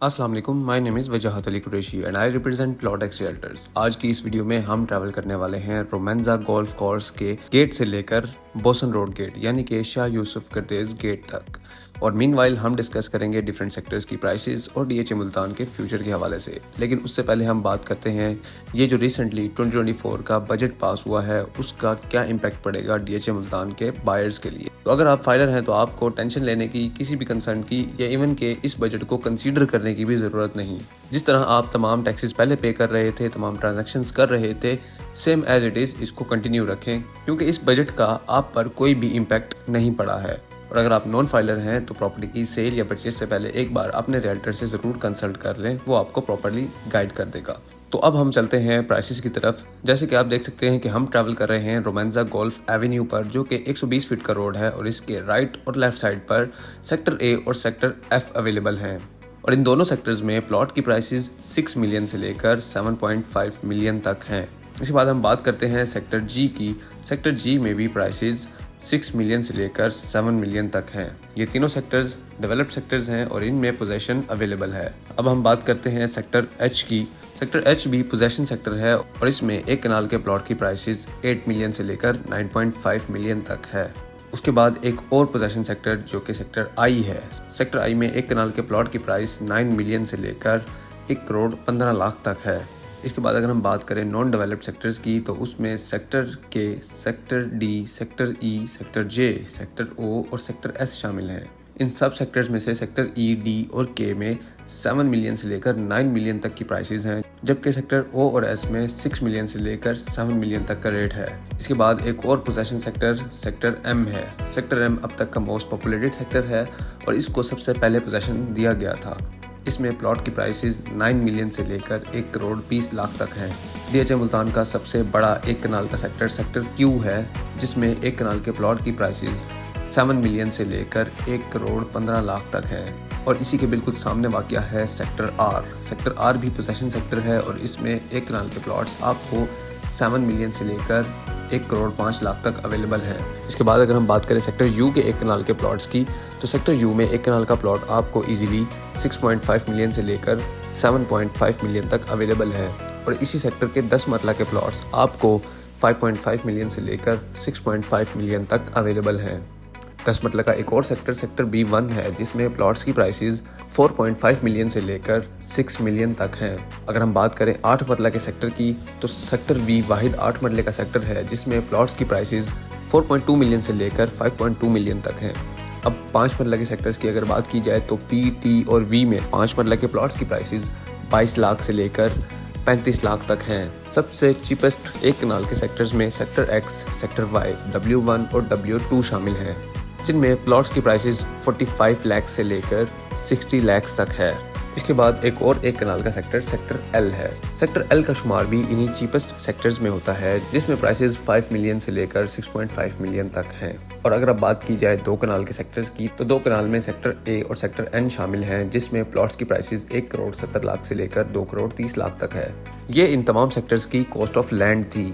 अस्सलाम वालेकुम, my name is Wajahat Ali Qureshi and I represent plot x realtors. आज की इस वीडियो में हम ट्रैवल करने वाले हैं रोमांजा गोल्फ कोर्स के गेट से लेकर बोसन रोड गेट यानी कि शाह यूसुफ करदेज गेट तक। और मीनवाइल हम डिस्कस करेंगे डिफरेंट सेक्टर्स की प्राइसेस और डीएचए मुल्तान के फ्यूचर के हवाले से। लेकिन उससे पहले हम बात करते हैं ये जो रिसेंटली 2024 का बजट पास हुआ है उसका क्या इम्पैक्ट पड़ेगा डीएचए मुल्तान के बायर्स के लिए। तो अगर आप फाइलर हैं तो आपको टेंशन लेने की, किसी भी कंसर्न की या इवन के इस बजट को कंसीडर करने की भी ज़रूरत नहीं। जिस तरह आप तमाम टैक्सेस पहले पे कर रहे थे, तमाम ट्रांजैक्शंस कर रहे थे, सेम एज इट इज़ इसको कंटिन्यू रखें क्योंकि इस बजट का आप पर कोई भी इम्पैक्ट नहीं पड़ा है। और अगर आप नॉन फाइलर हैं तो प्रॉपर्टी की सेल या परचेज से पहले एक बार अपने रियल्टर से ज़रूर कंसल्ट कर लें, वो आपको प्रॉपर्ली गाइड कर देगा। तो अब हम चलते हैं प्राइसेस की तरफ। जैसे कि आप देख सकते हैं कि हम ट्रैवल कर रहे हैं रोमांजा गोल्फ एवेन्यू पर, जो कि 120 फीट का रोड है और इसके राइट और लेफ्ट साइड पर सेक्टर ए और सेक्टर एफ अवेलेबल हैं। और इन दोनों सेक्टर्स में प्लॉट की प्राइसेस 6 मिलियन से लेकर 7.5 मिलियन तक हैं। इसके बाद हम बात करते हैं सेक्टर जी की। सेक्टर जी में भी प्राइसेस 6 मिलियन से लेकर 7 मिलियन तक हैं। ये तीनों सेक्टर्स डेवलप्ड सेक्टर्स हैं और इनमें पोजेशन अवेलेबल है। अब हम बात करते हैं सेक्टर एच की। सेक्टर एच भी पोजेशन सेक्टर है और इसमें एक कनाल के प्लॉट की प्राइसेस 8 मिलियन से लेकर 9.5 मिलियन तक है। उसके बाद एक और पोजेशन सेक्टर जो कि सेक्टर आई है। सेक्टर आई में एक कनाल के प्लॉट की प्राइस 9 मिलियन से लेकर 1 करोड़ 15 लाख तक है। इसके बाद अगर हम बात करें नॉन डेवलप्ड सेक्टर्स की तो उसमें sector K, sector D, sector E, sector J, sector O और सेक्टर एस शामिल हैं। इन सब सेक्टर्स में से सेक्टर ई, डी और के में 7 मिलियन से लेकर 9 मिलियन तक की प्राइसेस हैं, जबकि सेक्टर ओ और एस में 6 मिलियन से लेकर 7 मिलियन तक का रेट है। इसके बाद एक और पोजेशन सेक्टर सेक्टर एम है। सेक्टर एम अब तक का मोस्ट पॉपुलेटेड सेक्टर है और इसको सबसे पहले पोजेशन दिया गया था। इसमें प्लॉट की प्राइसेस 9 मिलियन से लेकर 1 करोड़ 20 लाख तक हैं। डीएचए मुल्तान का सबसे बड़ा एक कनाल का सेक्टर सेक्टर क्यू है, जिसमें एक कनाल के प्लॉट की प्राइसेस 7 मिलियन से लेकर 1 करोड़ 15 लाख तक है। और इसी के बिल्कुल सामने वाक़या है सेक्टर आर। सेक्टर आर भी पोजेशन सेक्टर है और इसमें एक कनाल के प्लॉट्स आपको 7 मिलियन से लेकर 1 करोड़ 5 लाख तक अवेलेबल है। इसके बाद अगर हम बात करें सेक्टर यू के एक कनाल के प्लॉट्स की तो सेक्टर यू में एक कनाल का प्लॉट आपको इजीली 6.5 मिलियन से लेकर 7.5 मिलियन तक अवेलेबल है। और इसी सेक्टर के 10 मरला के प्लॉट्स आपको 5.5 मिलियन से लेकर 6.5 मिलियन तक अवेलेबल हैं। 10 मरला का एक और सेक्टर सेक्टर B1 है, जिसमें प्लॉट्स की प्राइसेस 4.5 मिलियन से लेकर 6 मिलियन तक हैं। अगर हम बात करें 8 मरला के सेक्टर की तो सेक्टर बी वाहिद 8 मरले का सेक्टर है, जिसमें प्लॉट्स की प्राइसेस 4.2 मिलियन से लेकर 5.2 मिलियन तक हैं। अब 5 मरला के सेक्टर्स की अगर बात की जाए तो पी, टी और वी में 5 मरला के प्लॉट्स की प्राइसेस 22 लाख से लेकर 35 लाख तक हैं। सबसे चीपेस्ट एक कनाल के सेक्टर्स में sector x, sector Y, W1 और W2 शामिल हैं, जिनमें प्लॉट्स की प्राइसेस 45 लाख से लेकर 60 लाख तक है। इसके बाद एक और एक कनाल का सेक्टर सेक्टर एल है। सेक्टर एल का शुमार भी इन्हीं चीपेस्ट सेक्टर्स में होता है, जिसमें प्राइसेस 5 मिलियन से लेकर 6.5 मिलियन तक हैं। और अगर अब बात की जाए 2 कनाल के सेक्टर्स की तो 2 कनाल में सेक्टर ए और सेक्टर एन शामिल हैं, जिसमें प्लॉट्स की प्राइसेस 1 करोड़ 70 लाख से लेकर 2 करोड़ 30 लाख तक है। ये इन तमाम सेक्टर्स की कॉस्ट ऑफ लैंड थी।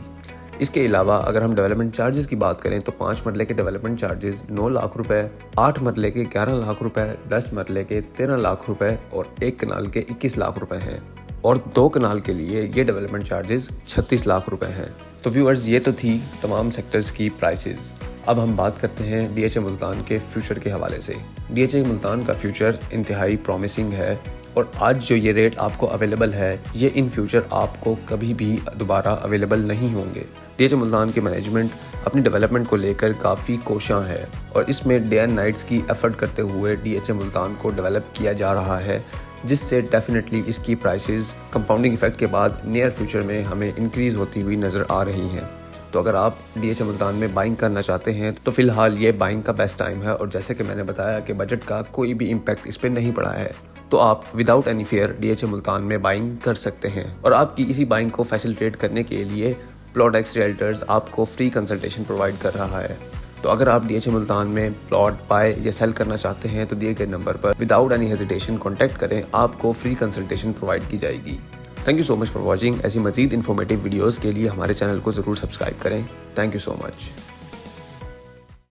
इसके अलावा अगर हम डेवलपमेंट चार्जेस की बात करें तो 5 मरले के डेवलपमेंट चार्जेस 9 लाख रुपए, 8 मरले के 11 लाख रुपए, 10 मरले के 13 लाख रुपए और 1 कनाल के 21 लाख रुपए हैं। और 2 कनाल के लिए ये डेवलपमेंट चार्जेस 36 लाख रुपए हैं। तो व्यूअर्स, ये तो थी तमाम सेक्टर्स की प्राइसेस। अब हम बात करते हैं डीएचए मुल्तान के फ्यूचर के हवाले से। डीएचए मुल्तान का फ्यूचर इंतहाई प्रॉमिसिंग है और आज जो ये रेट आपको अवेलेबल है ये इन फ्यूचर आपको कभी भी दोबारा अवेलेबल नहीं होंगे। डीएचए मुल्तान की मैनेजमेंट अपनी डेवलपमेंट को लेकर काफ़ी कोशां है और इसमें डे एंड नाइट्स की एफर्ट करते हुए डीएचए मुल्तान को डेवलप किया जा रहा है, जिससे डेफिनेटली इसकी प्राइसेस कंपाउंडिंग इफेक्ट के बाद नियर फ्यूचर में हमें इंक्रीज़ होती हुई नज़र आ रही हैं। तो अगर आप डीएचए मुल्तान में बाइंग करना चाहते हैं तो फिलहाल ये बाइंग का बेस्ट टाइम है। और जैसे कि मैंने बताया कि बजट का कोई भी इम्पैक्ट इस पर नहीं पड़ा है, तो आप without any fair DHA Multan में बाइंग कर सकते हैं। और आपकी इसी बाइंग को फैसिलिटेट करने के लिए प्लॉट एक्स रियल्टर्स आपको फ्री कंसल्टेशन प्रोवाइड कर रहा है। तो अगर आप डीएचए मुल्तान में प्लॉट बाय या सेल करना चाहते हैं तो दिए गए नंबर पर विदाउट एनी हेजिटेशन कॉन्टैक्ट करें, आपको फ्री कंसल्टेशन प्रोवाइड की जाएगी। Thank you so much for watching. ऐसी मजीद इन्फॉर्मेटिव वीडियोज़ के लिए हमारे चैनल को ज़रूर सब्सक्राइब करें। Thank you so much.